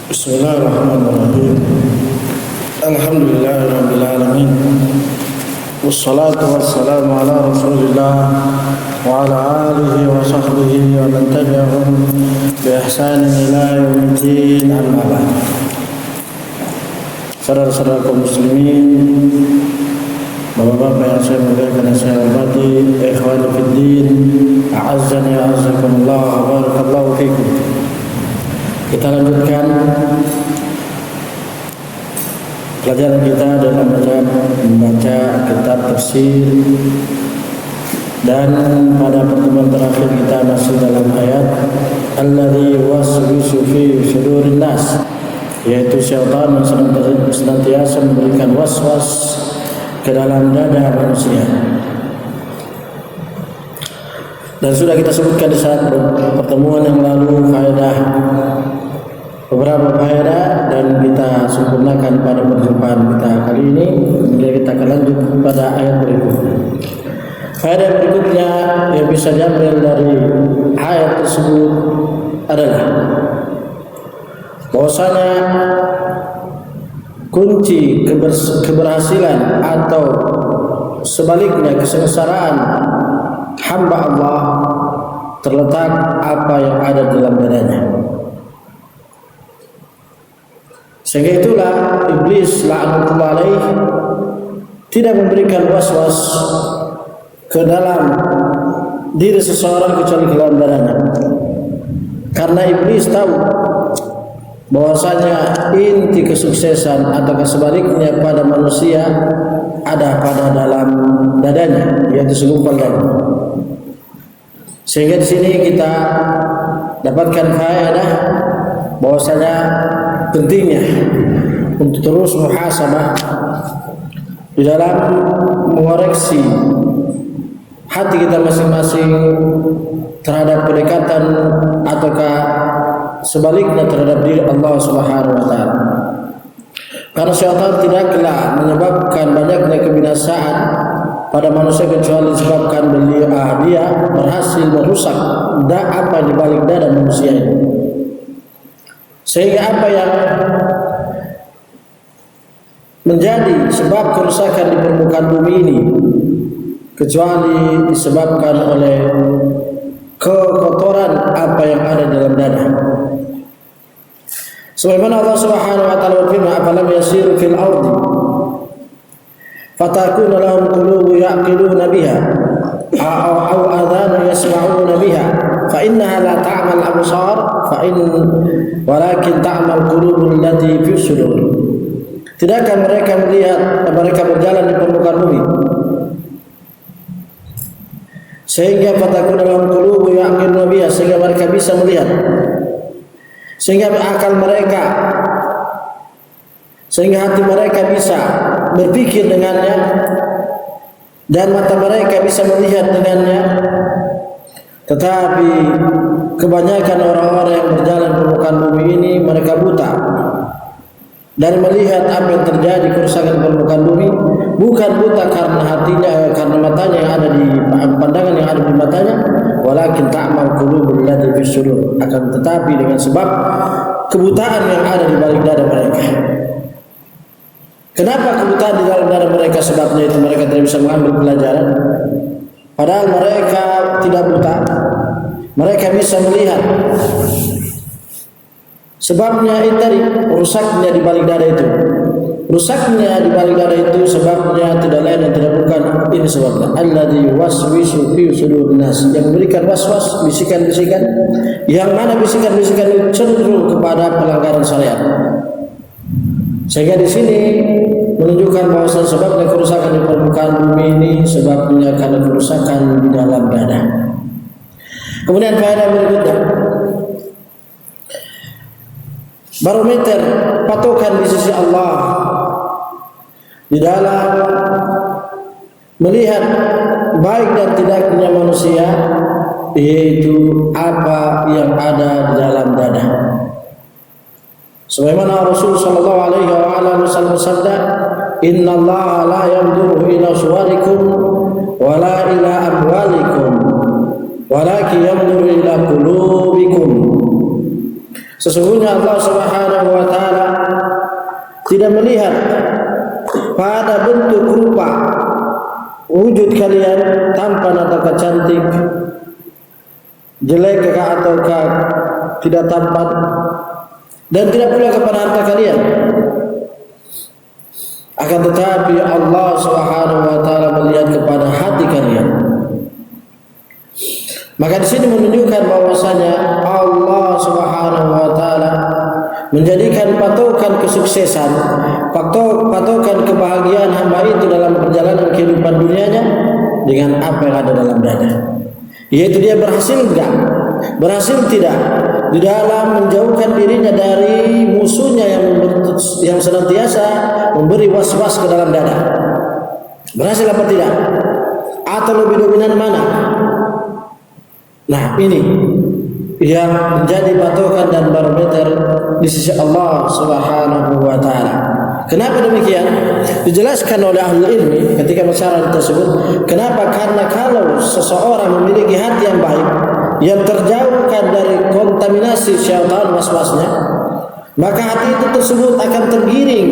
Bismillahirrahmanirrahim. Alhamdulillahirabbil alamin. Wassalatu wassalamu ala Rasulillah wa ala alihi wa sahbihi wa man tabi'ahum bi ihsanin ila yaumiddin. Amma ba'd. Saudara-saudara kaum muslimin, Bapak-bapak yang saya muliakan dan saya hormati, ikhwani fid din, a'azzani wa a'azzakumullah wa barakallahu fikum. Kita lanjutkan pelajaran kita dalam membaca kitab tafsir, dan pada pertemuan terakhir kita masih dalam ayat alladzi yuwaswisu fi sudurin nas, yaitu syaitan yang senantiasa memberikan waswas ke dalam dada manusia. Dan sudah kita sebutkan di saat pertemuan yang lalu beberapa faedah, dan kita sempurnakan pada perjumpaan kita kali ini. Kemudian kita akan lanjut pada ayat berikutnya. Faedah berikutnya yang bisa diambil dari ayat tersebut adalah bahwasanya kunci keberhasilan atau sebaliknya kesengsaraan hamba Allah terletak apa yang ada dalam dadanya. Sehingga itulah iblis la'natullah alaih tidak memberikan waswas ke dalam diri seseorang kecuali ke dalam dadanya, karena iblis tahu bahwasanya inti kesuksesan atau sebaliknya pada manusia ada pada dalam dadanya, yaitu segumpal dada. Sehingga di sini kita dapatkan faedah bahwasanya pentingnya untuk terus muhasabah di dalam mengoreksi hati kita masing-masing terhadap pendekatan ataukah sebaliknya terhadap diri Allah Subhanahu wa taala. Karena syaitan tidaklah menyebabkan banyaknya kebinasaan pada manusia kecuali disebabkan dia berhasil merusak apa di balik dada manusia ini. Sehingga apa yang menjadi sebab kerusakan di permukaan bumi ini kecuali disebabkan oleh kekotoran apa yang ada dalam dada. Sebagaimana Allah Subhanahu wa taala berfirman, "Afalam yasiru fil ardi fatakuna lahum qulubun ya'qiluna biha aw adhanun yasma'una biha fa innaha la ta'mal absar walakin ta'mal qulubul lati fi sudur." Tidakkah mereka melihat, mereka berjalan di permukaan bumi sehingga fatakuna lahum qulubun ya'qiluna biha, sehingga mereka bisa melihat, sehingga akal mereka, sehingga hati mereka bisa berpikir dengannya, dan mata mereka bisa melihat dengannya. Tetapi kebanyakan orang-orang yang berjalan di permukaan bumi ini mereka buta dan melihat apa yang terjadi kerusakan permukaan bumi, bukan buta karena hatinya, karena matanya yang ada di pandangan yang ada di matanya, walakin ta'mal qulubul lati fi sudur, akan tetapi dengan sebab kebutaan yang ada di balik dada mereka. Kenapa kebutaan di dalam dada mereka? Sebabnya itu mereka tidak bisa mengambil pelajaran, padahal mereka tidak buta, mereka bisa melihat. Sebabnya itu tadi, rusaknya di balik dada itu. Rusaknya di balik dada itu sebabnya tidak lain dan tidak bukan ini sebabnya. Alladzi yuwaswisu fi sudurin nas, yang memberikan waswas, bisikan-bisikan, yang mana bisikan-bisikan itu cenderung kepada pelanggaran syariat. Sehingga di sini menunjukkan bahwa sebabnya kerusakan di permukaan bumi ini sebabnya karena kerusakan di dalam dada. Kemudian faedah berikutnya, barometer patokan di sisi Allah di dalam melihat baik dan tidaknya manusia, yaitu apa yang ada di dalam dada. Sebagaimana Rasul sallallahu alaihi wasallam bersabda, "Innallaha la yanzuru ila suwarikum wa la ila amwalikum walakin yanzuru ila qulubikum." Sesungguhnya Allah Subhanahu wa taala tidak melihat pada bentuk rupa wujud kalian tampan ataukah cantik, jelek ataukah tidak tampan, dan tidak pula kepada harta kalian. Akan tetapi Allah Subhanahu wa taala melihat kepada hati kalian. Maka di sini menunjukkan bahwasanya Allah Subhanahu wa taala menjadikan patokan kesuksesan, patokan kebahagiaan hamba itu dalam perjalanan kehidupan dunianya dengan apa yang ada dalam dada. Yaitu dia berhasil enggak? Berhasil tidak di dalam menjauhkan dirinya dari musuhnya yang senantiasa memberi was-was ke dalam dada. Berhasil apa tidak? Atau lebih dominan mana? Nah, ini yang menjadi patokan dan barometer di sisi Allah Subhanahu wa taala. Kenapa demikian? Dijelaskan oleh ahli ilmi ketika masalah tersebut. Kenapa? Karena kalau seseorang memiliki hati yang baik, yang terjauhkan dari kontaminasi syaitan waswasnya, maka hati itu tersebut akan tergiring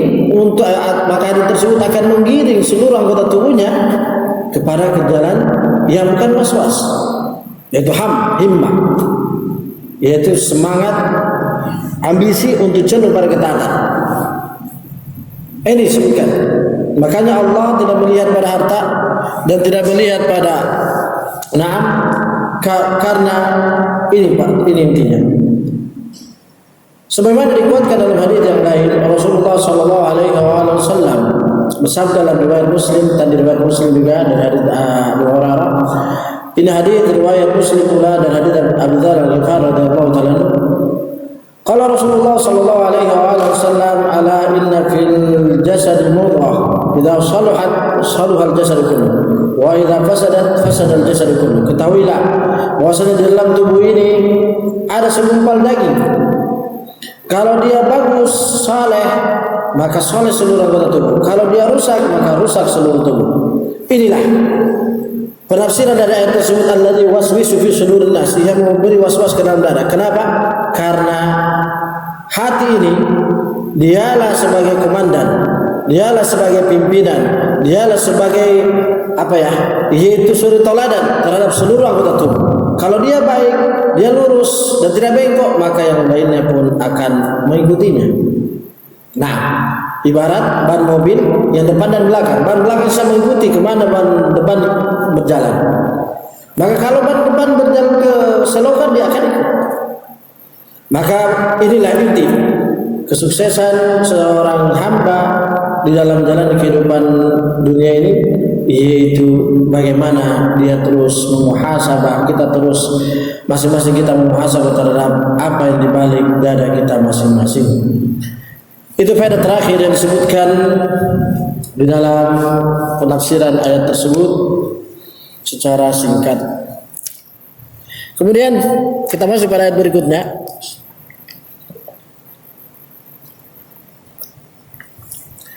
maka hati tersebut akan menggiring seluruh anggota tubuhnya kepada jalan yang bukan waswas, yaitu himmah, yaitu semangat, ambisi untuk cenderung pada ketaatan. Ini disebutkan. Makanya Allah tidak melihat pada harta dan tidak melihat pada karena ini intinya. Sebagaimana dikuatkan dalam hadis yang lain, Rasulullah sallallahu alaihi wasallam bersabda dalam riwayat Muslim dan riwayat Muslim juga dari hadis Abu Hurairah. Ini hadis riwayat Muslim pula dan hadis Abu Dzar Al-Ghifari radhiyallahu taala. Qala Rasulullah sallallahu alaihi wasallam, ala inna fil jasad mudghah idza salahat salaha al-jasad kullu wa idza fasadat fasada al-jasad kullu. Ketahuilah bahwasanya di dalam tubuh ini ada segumpal daging. Kalau dia bagus, saleh, maka saleh seluruh anggota tubuh. Kalau dia rusak, maka rusak seluruh tubuh. Inilah penafsiran dari ayat tersebut, alladzi waswisu fi sudurin nas, yang memberi waswas ke dalam dada. Kenapa? Karena hati ini dialah sebagai komandan, dialah sebagai pimpinan, dialah sebagai yaitu suri teladan terhadap seluruh anggota tubuh. Kalau dia baik, dia lurus dan tidak bengkok, maka yang lainnya pun akan mengikutinya. Nah, ibarat ban mobil yang depan dan belakang. Ban belakang bisa mengikuti kemana ban depan berjalan. Maka kalau ban depan berjalan ke selokan, dia akan ikut. Maka inilah inti kesuksesan seorang hamba di dalam jalan kehidupan dunia ini, yaitu bagaimana dia terus memuhasabah, kita terus masing-masing kita memuhasabah terhadap apa yang dibalik dada kita masing-masing. Itu faedah terakhir yang disebutkan di dalam penafsiran ayat tersebut secara singkat. Kemudian kita masuk pada ayat berikutnya.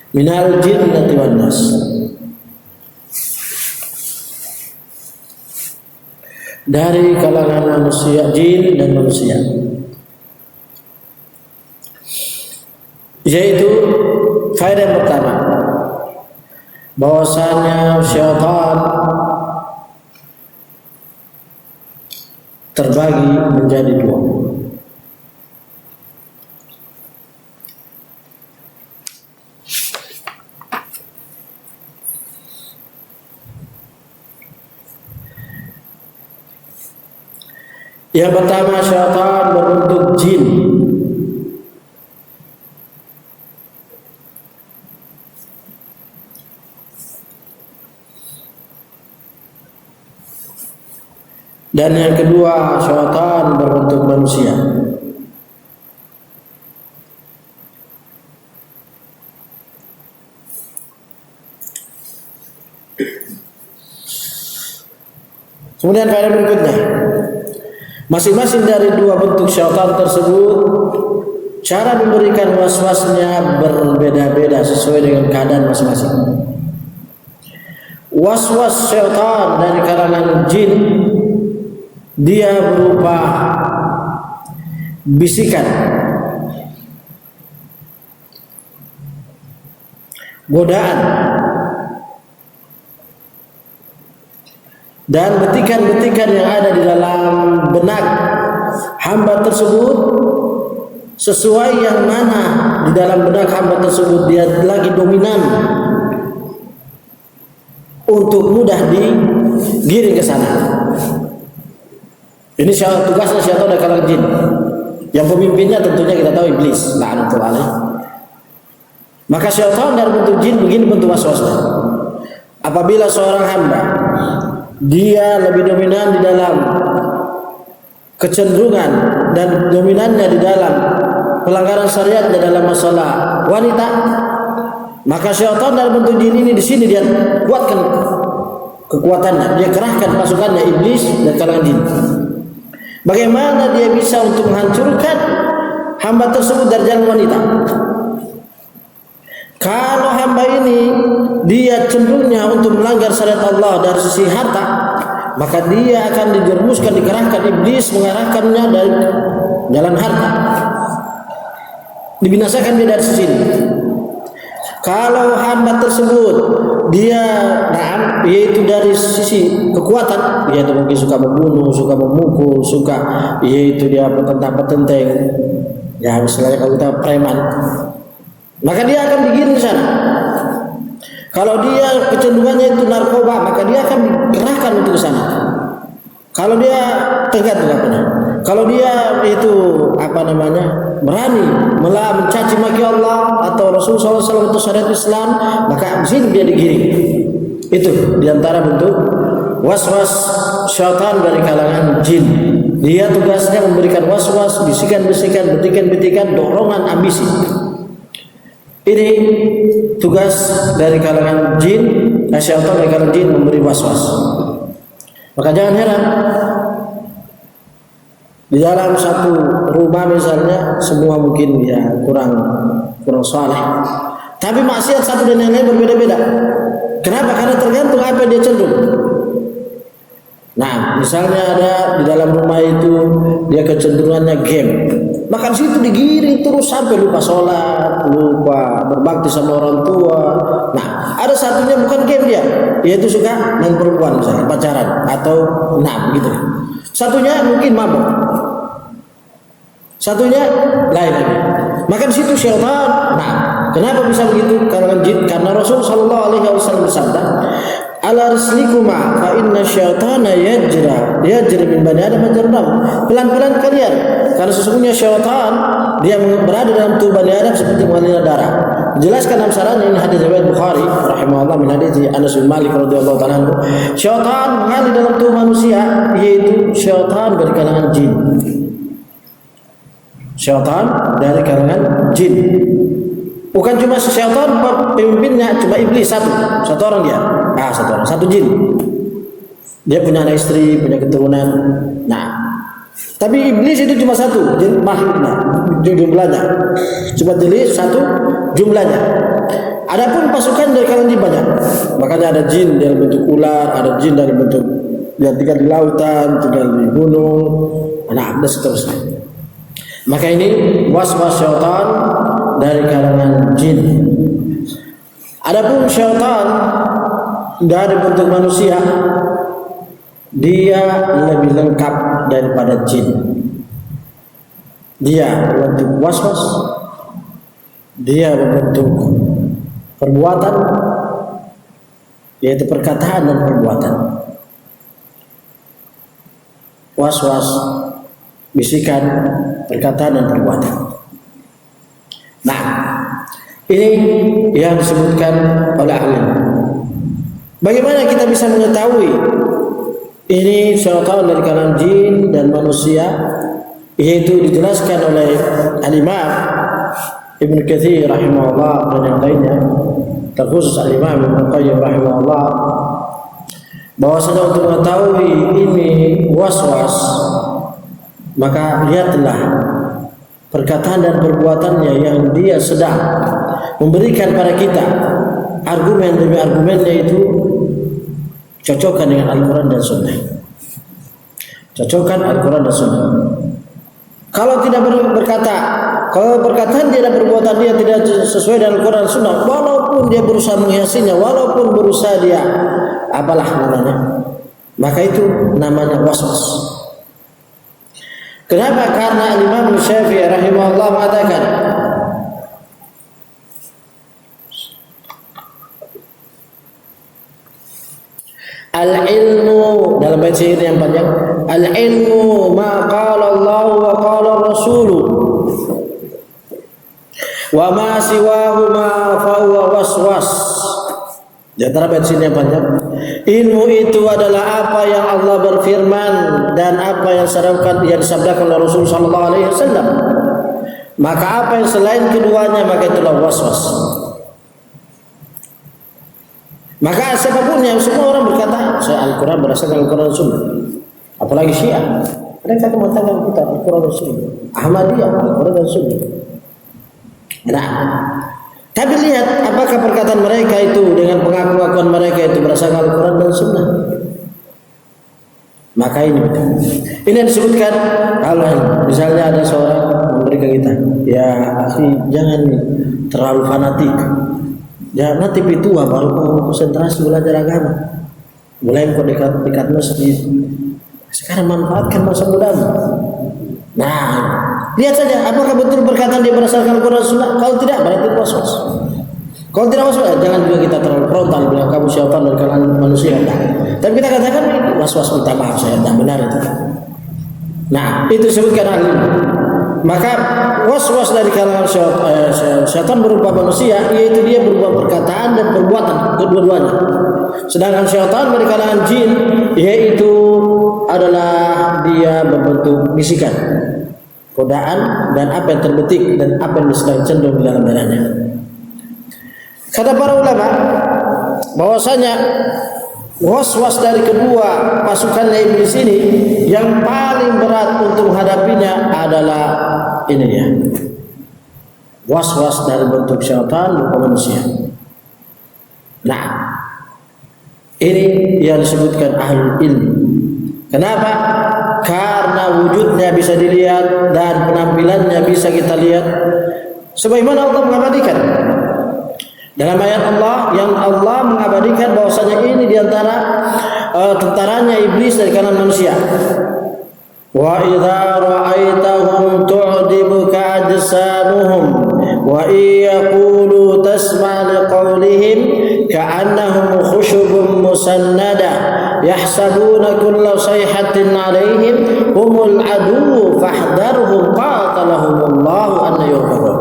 Minal jinnati wan nas. Dari kalangan manusia, jin dan manusia. Yaitu faedah yang pertama, bahwasanya syaitan terbagi menjadi dua. Yang pertama, syaitan berbentuk jin. Dan yang kedua, syaitan berbentuk manusia. Kemudian faedah berikutnya, masing-masing dari dua bentuk syaitan tersebut, cara memberikan waswasnya berbeda-beda sesuai dengan keadaan masing-masing. Waswas syaitan dari kalangan jin, dia berupa bisikan, godaan, dan betikan-betikan yang ada di dalam benak hamba tersebut, sesuai yang mana di dalam benak hamba tersebut dia lagi dominan untuk mudah digiring ke sana. Ini tugasnya syaitan dari kalangan jin. Yang pemimpinnya tentunya kita tahu iblis, la'natullah alaih. Maka syaitan dari bentuk jin begini bentuk waswasnya. Apabila seorang hamba dia lebih dominan di dalam kecenderungan dan dominannya di dalam pelanggaran syariat di dalam masalah wanita, maka syaitan dalam bentuk jin ini di sini dia kuatkan kekuatannya, dia kerahkan pasukannya iblis dan kalangan jin. Bagaimana dia bisa untuk menghancurkan hamba tersebut dari jalan wanita? Kalau hamba ini dia cenderungnya untuk melanggar syariat Allah dari sisi harta, maka dia akan dijerumuskan, dikerahkan iblis mengarahkannya dari jalan harta, dibinasakan dia dari sisi ini. Kalau hamba tersebut dia yaitu dari sisi kekuatan, yaitu mungkin suka membunuh, suka memukul, suka yaitu dia petentang-petenteng, ya misalnya kalau kita preman, maka dia akan digiring ke sana. Kalau dia kecenderungannya itu narkoba, maka dia akan dikerahkan untuk ke sana. Kalau dia kalau dia itu berani mencaci maki Allah atau Rasulullah SAW atau syariat Islam, maka di sini dia digiring. Itu diantara bentuk waswas syaitan dari kalangan jin. Dia tugasnya memberikan waswas, bisikan-bisikan, betikan-betikan, dorongan, ambisi. Ini tugas dari kalangan jin, syaitan dari kalangan jin memberi waswas. Maka jangan heran di dalam satu rumah misalnya semua mungkin ya kurang saleh, tapi maksiat satu dan yang lain berbeda-beda. Kenapa? Karena tergantung apa yang dia cenderung. Nah, misalnya ada di dalam rumah itu dia kecenderungannya game, maka di situ digiring terus sampai lupa sholat, lupa berbakti sama orang tua. Nah, ada satunya bukan game dia, yaitu suka dengan perempuan misalnya, pacaran atau gitu. Satunya mungkin mabuk, satunya lain lagi. Maka di situ syaitan. Nah, kenapa bisa begitu? Karena jin. Karena Rasul Shallallahu Alaihi Wasallam bersabda, "Ala rislikuma fa inna syaitana yajri min bani Adam majrad." Pelan-pelan kalian, karena sesungguhnya syaitan dia berada dalam tubuh bani Adam seperti mengalir darah. Dijelaskan dalam sarannya ini hadis riwayat Bukhari rahimahullah min hadis Anas bin Malik radhiyallahu taala anhu. Syaitan mengalir dalam tubuh manusia, yaitu syaitan dari kalangan jin. Syaitan dari kalangan jin. Bukan cuma syaitan pemimpinnya cuma iblis satu orang dia. Satu jin. Dia punya anak istri, punya keturunan. Nah, tapi iblis itu cuma satu jin makhluknya, jumlahnya. Cuma jenis satu jumlahnya. Adapun pasukan dari kalangan jin banyak. Makanya ada jin dalam bentuk ular, ada jin dalam bentuk yang tinggal di lautan, tinggal di gunung, dan seterusnya. Maka ini waswas syaitan dari kalangan jin. Adapun syaitan dari bentuk manusia, dia lebih lengkap daripada jin. Dia berbentuk waswas, dia berbentuk perbuatan, yaitu perkataan dan perbuatan. Waswas, bisikan, perkataan dan perbuatan. Nah, ini yang disebutkan oleh ahli. Bagaimana kita bisa mengetahui ini syaitan dari kalangan jin dan manusia? Yaitu dijelaskan oleh Al-Imam Ibnu Katsir rahimahullah dan yang lainnya, terkhusus Al-Imam Ibnu Qayyim rahimahullah, bahwasanya untuk mengetahui ini waswas, maka lihatlah perkataan dan perbuatannya yang dia sedang memberikan pada kita argumen demi argumennya itu cocokkan dengan Al-Quran dan Sunnah. Cocokkan Al-Quran dan Sunnah. Kalau tidak berkata, kalau perkataan dia dan perbuatan dia tidak sesuai dengan Al-Quran dan Sunnah, walaupun dia berusaha menghiasinya, walaupun berusaha dia apalah namanya, maka itu namanya waswas. Kenapa? Karena Imam Syafi'i rahimahullah mengatakan, al-ilmu, dalam bait syair yang panjang, al-ilmu ma qala Allah wa qala Rasul wa ma siwahu ma fa huwa waswas. Di antara bait syair yang panjang, ilmu itu adalah apa yang Allah berfirman dan apa yang disabdakan oleh Rasul sallallahu alaihi wasallam. Maka apa yang selain keduanya maka itulah waswas. Maka siapapun yang semua orang berkata saya Al-Quran berdasarkan Al-Quran dan Sunnah, apalagi Syiah, mereka mengatakan kita Al-Quran dan Sunnah, Ahmadiyah Al-Quran dan Sunnah. Nah, tapi lihat apakah perkataan mereka itu dengan pengakuan mereka itu berdasarkan Al-Quran dan Sunnah. Maka ini disebutkan kalau misalnya ada seorang memberikan kita, ya akhi jangan terlalu fanatik. Ya nanti tua baru konsentrasi belajar agama, mulai kau dekat masjid. Sekarang manfaatkan masa mudamu. Nah, lihat saja apakah betul perkataan dia berdasarkan Al-Quran Sunnah. Kalau tidak berarti waswas. Kalau tidak waswas, jangan juga kita terlalu frontal bilang kamu syaitan dari kalangan manusia. Nah, tapi kita katakan waswas, minta maaf saya tidak benar itu. Nah, itu disebutkan ahli. Maka waswas dari kalangan syaitan berupa manusia, yaitu dia berupa perkataan dan perbuatan kedua-duanya. Sedangkan syaitan dari kalangan jin, yaitu adalah dia berbentuk bisikan, godaan dan apa yang terbetik dan apa yang sedang cenderung di dalam dadanya. Kata para ulama bahwasanya waswas dari kedua pasukan iblis ini yang paling berat untuk menghadapinya adalah ini ya, waswas dari bentuk syaitan berupa manusia. Nah, ini yang disebutkan ahlul ilmi. Kenapa? Karena wujudnya bisa dilihat dan penampilannya bisa kita lihat, sebagaimana Allah mengabadikan dalam ayat Allah yang Allah mengabadikan bahwasanya ini diantara tentaranya iblis dari kalangan manusia. Wa idza ra'aitahum tu'dibuka ajsamuhum wa yaqulu tasma' liqawlihim ka'annahum khushubun musannada yahsabuna kulla sayhatin 'alaihim humul adu fahdharhum qatalahumullahu an yufakun.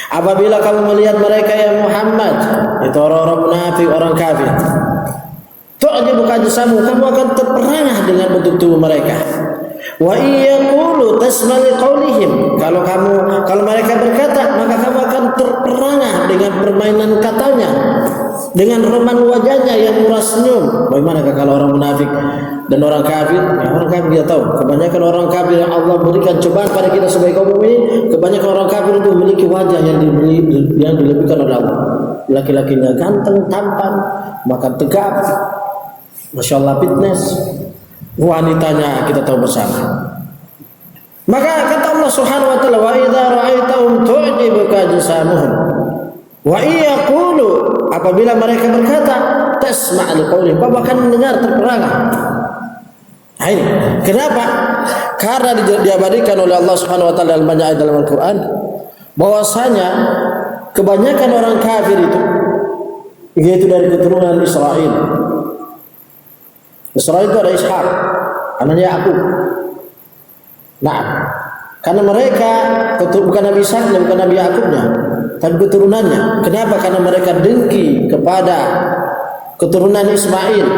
Apabila kamu melihat mereka ya Muhammad, itu orang-orang munafik, orang kafir, tu'dibuka ajsamuhum, kamu akan terperangah dengan bentuk tubuh mereka. Wa yaqulu tasma' liqaulihim, kalau mereka berkata maka kamu akan terperangah dengan permainan katanya, dengan reman wajahnya yang murah senyum. Bagaimana kalau orang munafik dan orang kafir? Ya, orang kafir kita tahu, kebanyakan orang kafir yang Allah berikan cobaan pada kita sebagai kaum mukminin, kebanyakan orang kafir itu memiliki wajah yang dilebihkan oleh Allah. Laki-lakinya ganteng, tampan, makan tegap, masya Allah fitness. Wanitanya kita tahu bersama. Maka kata Allah Subhanahu wa taala, wa idza ra'aitahum tu'jibuka ajsamuhum wa yaqulu, apabila mereka berkata tasma' liqaulihim, kamu akan mendengar terperangah. Nah, ini kenapa? Karena diabadikan oleh Allah Subhanahu wa taala dalam banyak ayat dalam Al-Qur'an bahwasanya kebanyakan orang kafir itu yaitu dari keturunan Israel. Israel itu ada Ishak, anaknya Yakub. Nah, karena mereka bukan Nabi Ishak dan bukan Nabi Yakubnya, tapi keturunannya. Kenapa? Karena mereka dengki kepada keturunan Ismail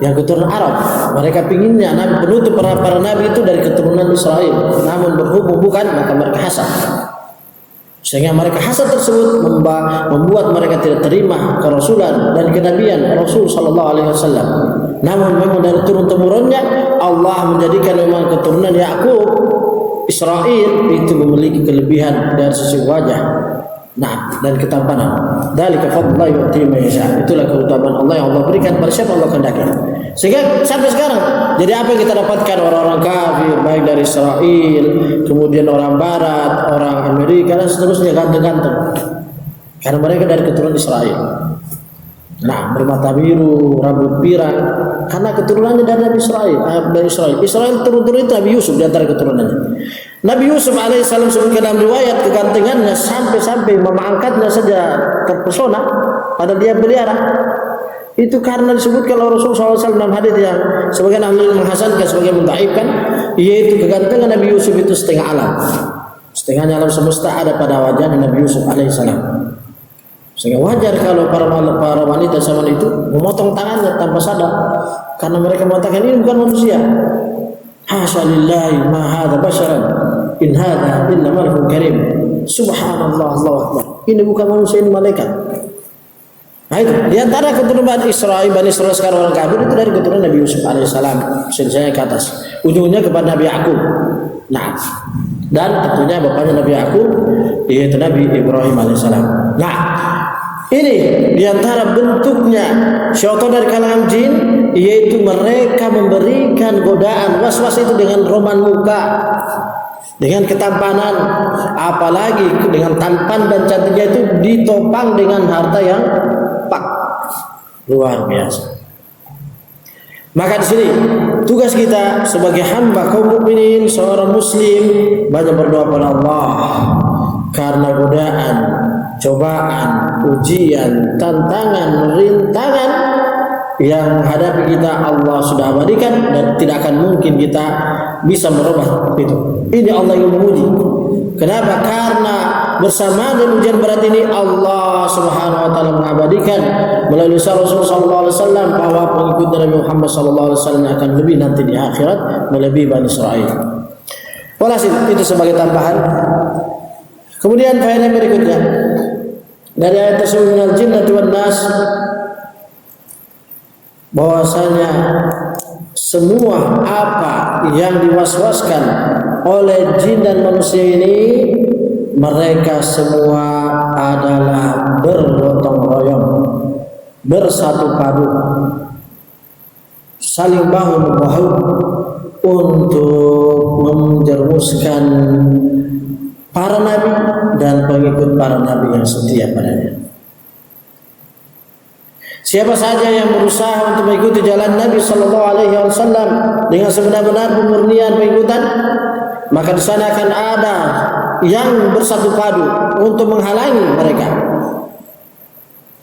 yang keturunan Arab. Mereka pinginnya Nabi penutup para nabi itu dari keturunan Israel. Namun berhubung bukan, maka mereka hasad. Sehingga mereka hasad tersebut membuat mereka tidak terima kerasulan dan kenabian Rasul sallallahu alaihi wasallam. Namun memang dari turun-temurunnya Allah menjadikan memang keturunan Yakub Israel itu memiliki kelebihan dari sisi wajah. Nah, dan ketampanan. Dzalika fadlullah yu'ti man yasha. Itulah keutamaan Allah yang Allah berikan pada siapa Allah kehendaki. Sehingga sampai sekarang, jadi apa yang kita dapatkan orang-orang kafir, baik dari Israel, kemudian orang Barat, orang Amerika dan seterusnya ganteng-ganteng. Karena mereka dari keturunan Israel. Nah, bermata biru, rambut pirang, karena keturunannya dari Nabi Israel. Israel turun-turun itu Nabi Yusuf di antara keturunannya. Nabi Yusuf alaihissalam sebutkan dalam riwayat kegantengannya sampai mama angkatnya saja terpesona pada dia pelihara. Itu karena disebutkan oleh Rasulullah SAW dalam hadis yang sebagian ahli menghasankan, sebagian mendhaifkan, yaitu kegantengan Nabi Yusuf itu setengah alam. Setengahnya alam semesta ada pada wajah Nabi Yusuf alaihissalam. Sehingga wajar kalau para wanita zaman itu memotong tangannya tanpa sadar, karena mereka mengatakan ini bukan manusia. Hasya lillahi ma hadza basyaran in hadza illa malakun karim. Subhanallah, Allahu akbar. Ini bukan manusia, ini malaikat. Nah itu di antara keturunan Israel, Bani Israel sekarang orang kafir itu dari keturunan Nabi Yusuf alaihissalam, silsilahnya ke atas, ujungnya kepada Nabi Yakub. Nah, dan tentunya bapaknya Nabi Yakub yaitu Nabi Ibrahim alaihissalam. Nah, ini diantara bentuknya syaitan dari kalangan jin, yaitu mereka memberikan godaan was-was itu dengan roman muka, dengan ketampanan, apalagi dengan tampan dan cantiknya itu ditopang dengan harta yang pak, luar biasa. Maka di sini tugas kita sebagai hamba kaum mukminin, seorang muslim, banyak berdoa kepada Allah karena godaan, cobaan, ujian, tantangan, rintangan yang menghadapi kita Allah sudah abadikan dan tidak akan mungkin kita bisa merubah itu. Ini Allah yang menguji. Kenapa? Karena bersama dengan ujian berat ini Allah Subhanahu wa taala mengabadikan melalui Rasulullah sallallahu alaihi wasallam bahwa pengikut Nabi Muhammad sallallahu alaihi wasallam akan lebih nanti di akhirat melebihi Bani Israil. Walhasil itu sebagai tambahan. Kemudian faedah berikutnya dari ayat tersebut minal jinnati wan nas, bahwasanya semua apa yang diwaswaskan oleh jin dan manusia ini, mereka semua adalah bergotong royong, bersatu padu, saling bahu membahu untuk menjerumuskan para nabi dan pengikut para nabi yang setia padanya. Siapa saja yang berusaha untuk mengikuti jalan Nabi Sallallahu Alaihi Wasallam dengan sebenar-benar pemurnian pengikutan, maka di sana akan ada yang bersatu padu untuk menghalangi mereka.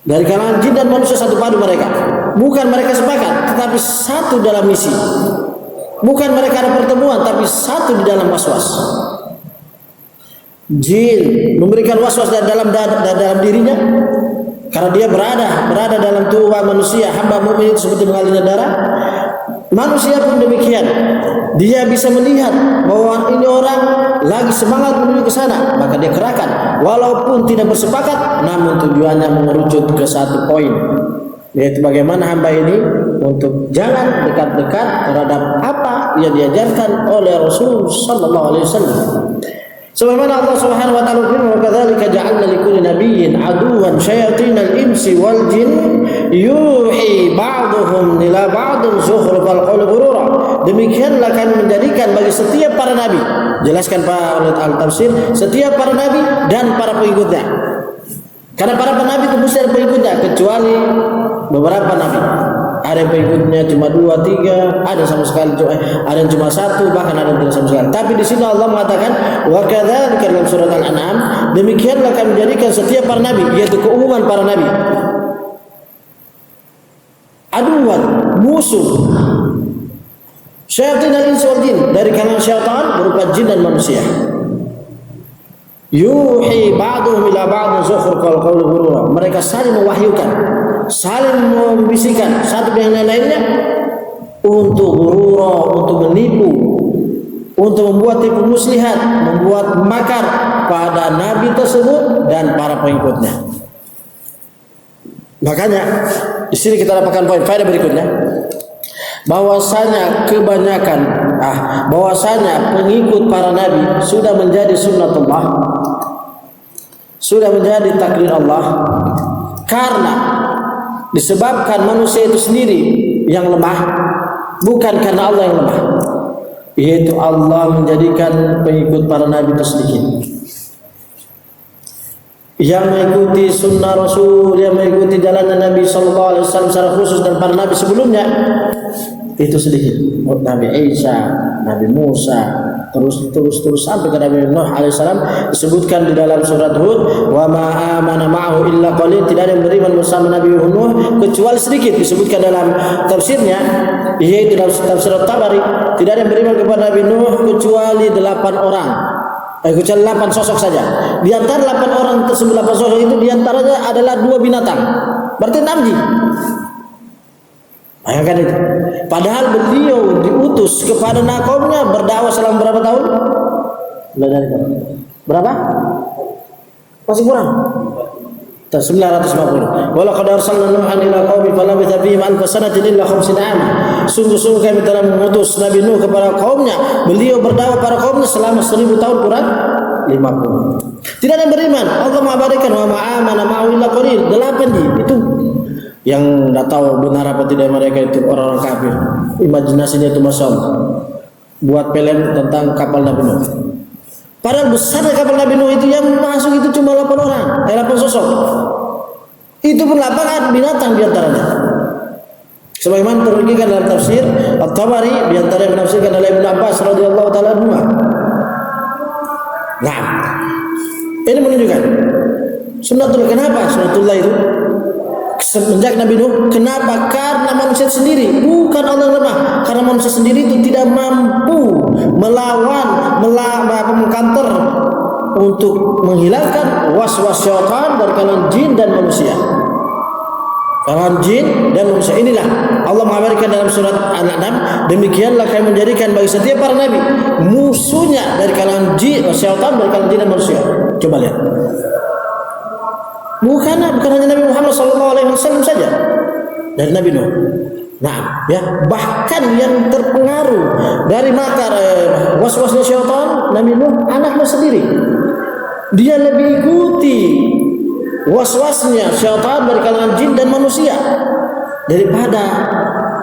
Dari kalangan jin dan manusia satu padu mereka. Bukan mereka sepakat, tetapi satu dalam misi. Bukan mereka ada pertemuan, tapi satu di dalam waswas. Jin memberikan waswas dalam dirinya, karena dia berada dalam tubuh manusia, hamba mukmin itu seperti mengalirnya darah. Manusia pun demikian. Dia bisa melihat bahwa ini orang lagi semangat menuju ke sana, maka dia kerahkan. Walaupun tidak bersepakat, namun tujuannya mengerucut ke satu poin, yaitu bagaimana hamba ini untuk jangan dekat-dekat terhadap apa yang diajarkan oleh Rasul sallallahu alaihi wasallam. Sebagaimana Allah Subhanahu wa taala firman, "Wa kadzalika ja'alna likulli nabiyyin aduwwan syayatinal insi wal jin yuhi ba'dhum ila ba'dhin zukhrufal qawli ghurura." Demikianlah kami menjadikan bagi setiap para nabi, jelaskan para al-tafsir, setiap para nabi dan para pengikutnya. Karena para nabi itu mesti ada pengikutnya, kecuali beberapa nabi. Ada yang pengikutnya cuma 2, 3, ada sama sekali, ada yang cuma 1, bahkan ada yang tidak sama sekali. Tapi di sini Allah mengatakan, wa kadzalika dalam surat Al-An'am, demikianlah kami menjadikan setiap para nabi, yaitu keumuman para nabi, aduan, musuh, syaitan dan insi wal jin, dari kalangan syaitan berupa jin dan manusia. Yuhi ba'duhum ila ba'dhin zukhrufal qawli ghurura. Mereka saling mewahyukan, saling membisikkan satu dengan lainnya untuk ghurura, untuk menipu, untuk membuat tipu muslihat, membuat makar pada nabi tersebut dan para pengikutnya. Makanya di sini kita dapatkan poin faedah berikutnya, bahwasanya bahwasanya pengikut para nabi sudah menjadi sunnatullah, sudah menjadi takdir Allah, karena disebabkan manusia itu sendiri yang lemah, bukan karena Allah yang lemah, yaitu Allah menjadikan pengikut para nabi itu sedikit, yang mengikuti sunnah Rasul, yang mengikuti jalannya Nabi Sallallahu Alaihi Wasallam secara khusus dan para nabi sebelumnya itu sedikit. Nabi Isa, Nabi Musa, terus sampai ke Nabi Nuh alaihissalam disebutkan di dalam surat Hud, wa ma amana ma'ahu illa qalil, tidak ada yang beriman bersama Nabi Nuh kecuali sedikit. Disebutkan dalam tafsirnya, yaitu dalam tafsir Tabari, tidak ada yang beriman kepada Nabi Nuh kecuali 8 orang. Kecuali 8 sosok saja. Di antara 8 orang tersebut, 8 sosok itu diantaranya adalah 2 binatang. Berarti 6 jin. Bayangkan itu. Padahal beliau diutus kepada kaumnya berdakwah selama berapa tahun? Berapa? Masih kurang. 950. Wala qad arsalna Nuhan ila qaumi falabitha fihim alf sanatin illa 50 'am. Sungguh-sungguh kami telah mengutus Nabi Nuh kepada kaumnya. Beliau berdakwah para kaumnya selama 1000 tahun kurang 50. Tidak ada yang beriman. Allah mengabarkan wa ma amana ma'ahu illa qalil. 8 jin itu yang tidak tahu benar apa tidak mereka itu orang-orang kafir. Imajinasinya itu masya Allah. Buat film tentang kapal Nabi Nuh. Padahal besarnya kapal Nabi Nuh itu yang masuk itu cuma 8 orang, 8 sosok. Itu pun 8 binatang diantaranya. Sebagaimana terungkapkan dalam tafsir At-Tabari, diantara yang menafsirkan oleh Ibnu Abbas radhiyallahu taala anhu. Nah, ini menunjukkan sunnatullah. Kenapa sunnatullah itu? Semenjak Nabi Nuh, kenapa? Karena manusia sendiri, bukan Allah lemah. Karena manusia sendiri itu tidak mampu melawan, mengkanter untuk menghilangkan was-was syaitan dari kalangan jin dan manusia. Kalangan jin dan manusia inilah Allah mengabarkan dalam surat Al-An'am, demikianlah kami menjadikan bagi setiap para nabi musuhnya dari kalangan jin, syaitan dari kalangan jin dan manusia. Coba lihat. Bukan hanya Nabi Muhammad SAW saja, dari Nabi Nuh. Nah, ya, bahkan yang terpengaruh dari makar was-wasnya syaitan, Nabi Nuh anaknya sendiri. Dia lebih ikuti was-wasnya syaitan dari kalangan jin dan manusia daripada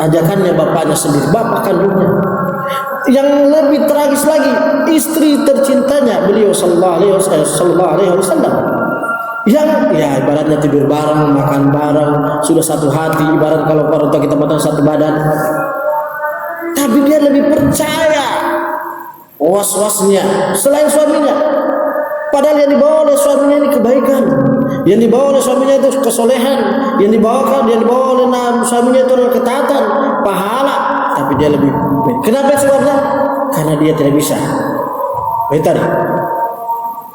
ajakannya bapaknya sendiri, bapak kandungnya. Yang lebih tragis lagi, istri tercintanya beliau sallallahu alaihi wasallam. Yang ya ibaratnya tidur bareng, makan bareng, sudah satu hati, ibarat kalau orang tua kita makan satu badan. Tapi dia lebih percaya was-wasnya selain suaminya. Padahal yang dibawa oleh suaminya ini kebaikan, yang dibawa oleh suaminya itu kesolehan, yang dibawa oleh suaminya itu adalah ketaatan, pahala. Tapi dia lebih. Kenapa sebabnya? Karena dia tidak bisa. Itu tadi.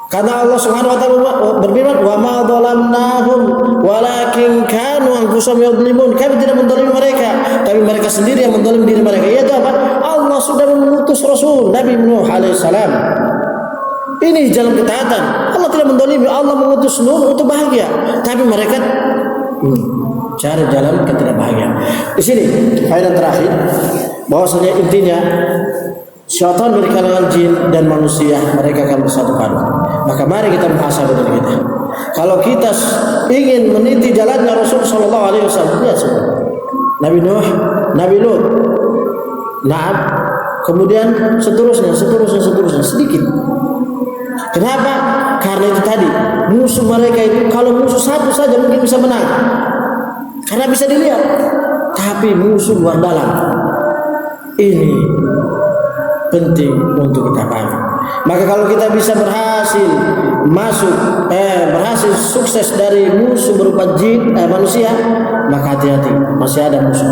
Karena Allah Subhanahu wa taala berfirman, "Wa ma dhalamnahum walakin kanu anfusahum yadhlimun." Kami tidak menzalimi mereka, tapi mereka sendiri yang menzalimi diri mereka. Yaitu apa? Allah sudah mengutus Rasul Nabi Nuh alaihissalam. Ini jalan ketaatan. Allah tidak menzalimi, Allah mengutus Nuh untuk bahagia, tapi mereka cari jalan ketidakbahagiaan. Di sini faedah terakhir bahwasanya intinya syaitan dari kalangan jin dan manusia mereka akan bersatu padu. Maka mari kita muhasabah diri kita. Kalau kita ingin meniti jalannya Rasul sallallahu alaihi wasallam, lihat semua. Nabi Nuh, Nabi Lut. Nah, kemudian seterusnya sedikit. Kenapa? Karena itu tadi, musuh mereka itu kalau musuh satu saja mungkin bisa menang. Karena bisa dilihat. Tapi musuh luar dalam. Ini penting untuk kita pahami. Maka kalau kita bisa berhasil berhasil sukses dari musuh berupa jin manusia, maka hati-hati, masih ada musuh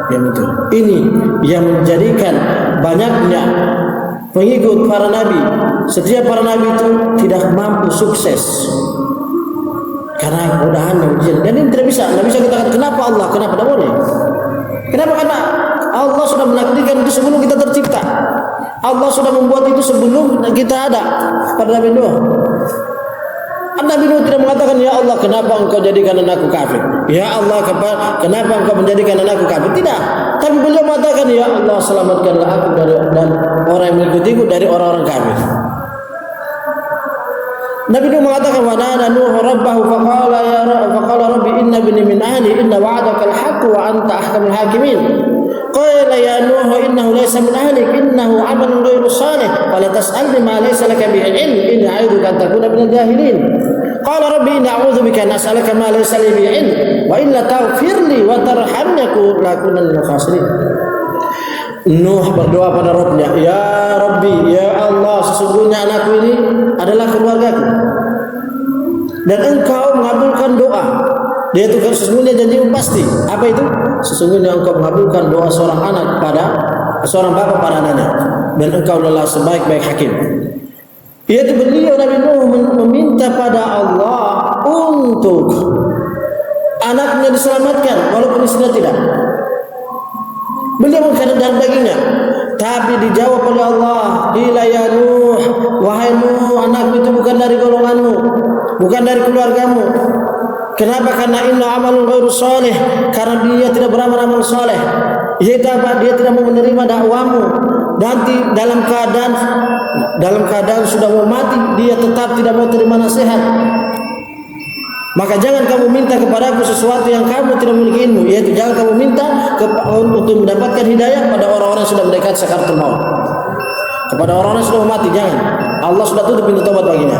yang betul. Ini yang menjadikan banyaknya pengikut para nabi. Setiap para nabi itu tidak mampu sukses karena godaannya jin. Dan ini tidak bisa kita katakan kenapa Allah, kenapa tidak boleh. Kenapa? Karena Allah sudah menakdirkan itu sebelum kita tercipta. Allah sudah membuat itu sebelum kita ada pada Nabi Nuh. Nabi Nuh tidak mengatakan, ya Allah kenapa engkau jadikan anakku kafir? Ya Allah kenapa engkau menjadikan anakku kafir? Tidak. Tapi beliau mengatakan, ya Allah selamatkanlah aku dan orang yang mengikutiku dari orang-orang kafir. Nabi Nuh mengatakan wa nada Nuh rabbahu faqala rabbi inna bini min ahli inna wa'daka al-haqq wa anta ahkamul hakimin. Qala ya Nuh innahu laysa min ahlik innahu 'amalun ghairu salih fala tas'alni ma laysa laka bihi 'ilm inni a'idhuka an takuna minal jahilin. Qala rabbi inni a'udzu bika an as'alaka ma laysa li bihi 'ilm wa illa taghfirli wa tarhamni lakunanna minal khasirin. Nuh berdoa pada Rabbnya, ya Rabbi, ya Allah, sesungguhnya anakku ini adalah keluargaku dan engkau mengabulkan doa. Dia itu kan sesungguhnya janjimu pasti. Apa itu? Sesungguhnya engkau mengabulkan doa seorang anak pada seorang bapak pada anaknya, dan engkau adalah sebaik-baik hakim. Yaitu beliau Nabi Nuh meminta pada Allah untuk anaknya diselamatkan walaupun istrinya tidak. Beliau mengkehendaki baginya, tapi dijawab oleh Allah, "Qila ya Nuh, wahai Nuh, anakmu itu bukan dari golonganmu, bukan dari keluargamu. Kenapa? Karena inna amalun ghairu salih, karena dia tidak beramal saleh. Yaitu apa? Dia tidak mau menerima dakwamu. Nanti dalam keadaan sudah mau mati, dia tetap tidak mau terima nasihat. Maka jangan kamu minta kepadaku sesuatu yang kamu tidak memiliki ilmu, yaitu jangan kamu minta untuk mendapatkan hidayah pada orang-orang yang sudah mendekat sakaratul maut. Kepada orang-orang yang sudah mati jangan. Allah sudah tutup pintu tobat baginya."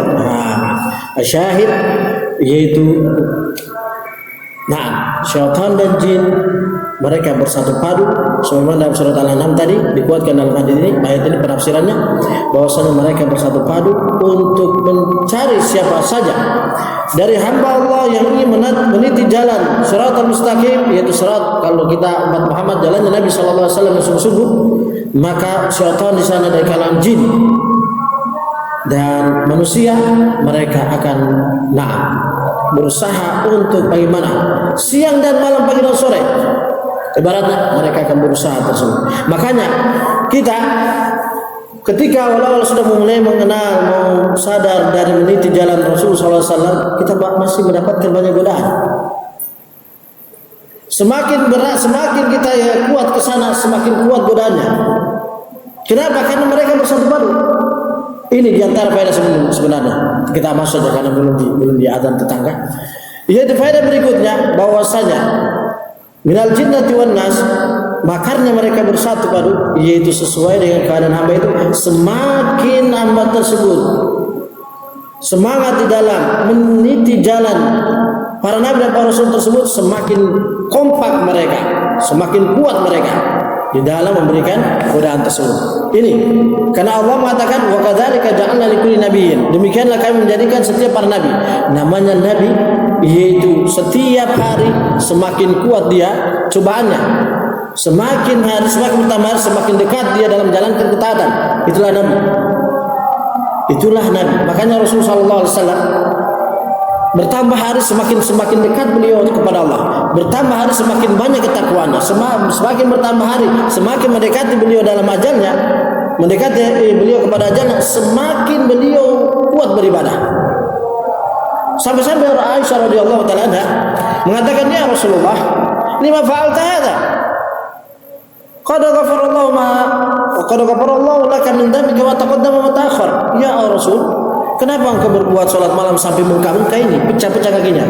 Syahid yaitu syaitan dan jin mereka bersatu padu sebagaimana dalam surat Al-An'am tadi dikuatkan dalam hadis ini, ayat ini penafsirannya bahwasanya mereka bersatu padu untuk mencari siapa saja dari hamba Allah yang ingin meniti jalan siratal mustaqim, yaitu sirat kalau kita umat Muhammad jalannya Nabi sallallahu alaihi wasallam sungguh-sungguh, maka syaitan di sana dari kalangan jin dan manusia mereka akan berusaha untuk bagaimana siang dan malam, pagi dan sore, ibaratnya mereka akan berusaha tersebut. Makanya kita ketika awal-awal sudah mulai mengenal, mau sadar dari meniti jalan Rasulullah SAW, kita masih mendapatkan banyak godaan. Semakin berat, semakin kita kuat ke sana, semakin kuat godaannya. Kenapa? Karena mereka bersatu padu. Ini diantara faedah sebenarnya. Kita masuk saja karena belum di azan tetangga. Yaitu faedah berikutnya bahwasanya minal jinnati wan nas, makarnya mereka bersatu padu, yaitu sesuai dengan keadaan hamba itu. Semakin hamba tersebut semangat di dalam meniti jalan para nabi dan para rasul tersebut, semakin kompak mereka, semakin kuat mereka di dalam memberikan godaan tersebut. Ini karena Allah mengatakan wa kadzalika ja'alna likulli nabiyyin, demikianlah kami menjadikan setiap para nabi. Namanya nabi yaitu setiap hari semakin kuat dia cobaannya, semakin hari semakin bertambah, semakin dekat dia dalam menjalankan ketaatan. Itulah nabi. Itulah nabi. Makanya Rasulullah sallallahu alaihi wasallam bertambah hari semakin dekat beliau kepada Allah, bertambah hari semakin banyak ketakwaannya, semakin bertambah hari semakin mendekati beliau dalam ajalnya, mendekati beliau kepada ajalnya, semakin beliau kuat beribadah. Sampai-sampai Aisyah radhiyallahu taala anha mengatakan, "Ya Rasulullah, lima fa'alta hadza? Qad ghafarallahu laka min dhanbika wa taqaddama wa ta'akhkhar." Ya Rasul, kenapa engkau berbuat sholat malam sampai muka ini pecah-pecah kakinya?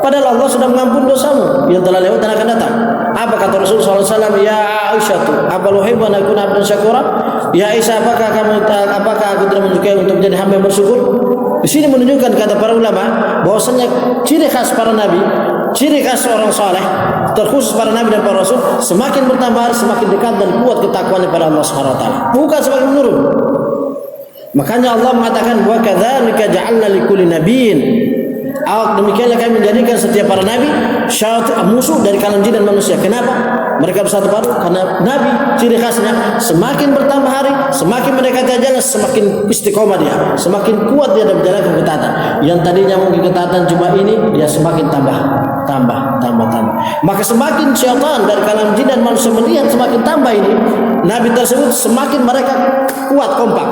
Padahal Allah sudah mengampuni dosamu yang telah lewat dan akan datang. Apa kata Rasulullah SAW? "Ya Aisyah, apa luhibbu an akuna abdan syakura?" Ya Aisyah, apakah aku tidak menyukai untuk menjadi hamba yang bersyukur? Di sini menunjukkan kata para ulama bahwasanya ciri khas para nabi, ciri khas orang saleh, terkhusus para nabi dan para rasul, semakin bertambah hari semakin dekat dan kuat ketakwaannya pada Allah Subhanahu wa taala, bukan semakin menurun. Makanya Allah mengatakan wa kadzalika ja'alna likulli nabiyyin, demikianlah kami menjadikan setiap para nabi musuh dari kalangan jin dan manusia. Kenapa? Mereka bersatu padu karena nabi ciri khasnya semakin bertambah hari, semakin mendekati ajalnya, semakin istiqomah dia, semakin kuat dia dalam menjalankan ketaatan. Yang tadinya mungkin ketaatan cuma ini, dia semakin tambah. Maka semakin syaitan dari kalangan jin dan manusia melihat semakin tambah ini, nabi tersebut semakin mereka kuat kompak.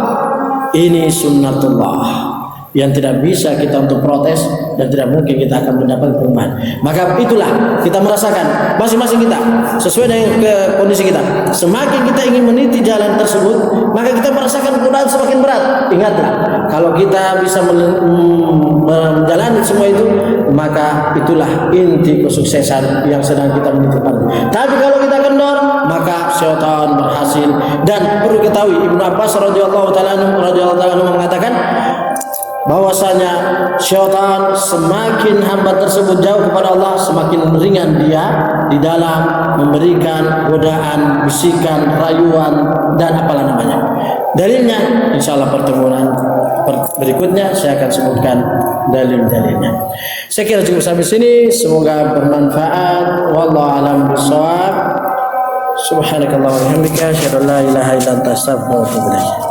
Ini sunnatullah. yang tidak bisa kita untuk protes dan tidak mungkin kita akan mendapat perubahan. Maka itulah kita merasakan masing-masing kita sesuai dengan kondisi kita. Semakin kita ingin meniti jalan tersebut, maka kita merasakan godaan semakin berat. Ingatlah, kalau kita bisa menjalani semua itu, maka itulah inti kesuksesan yang sedang kita menitikan. Tapi kalau kita kendor, maka syaitan berhasil. Dan perlu ketahui, Ibnu Abbas radhiyallahu taala mengatakan bahwasanya syaitan semakin hamba tersebut jauh kepada Allah, semakin ringan dia di dalam memberikan godaan, bisikan, rayuan dan apalah namanya. Dalilnya insyaallah pertemuan berikutnya saya akan sebutkan dalil-dalilnya. Saya kira cukup sampai sini, semoga bermanfaat. Wallahu a'lam bishawab. Subhanakallahumma wa bihamdika asyhadu an la ilaha illa anta astaghfiruka wa atubu ilaik.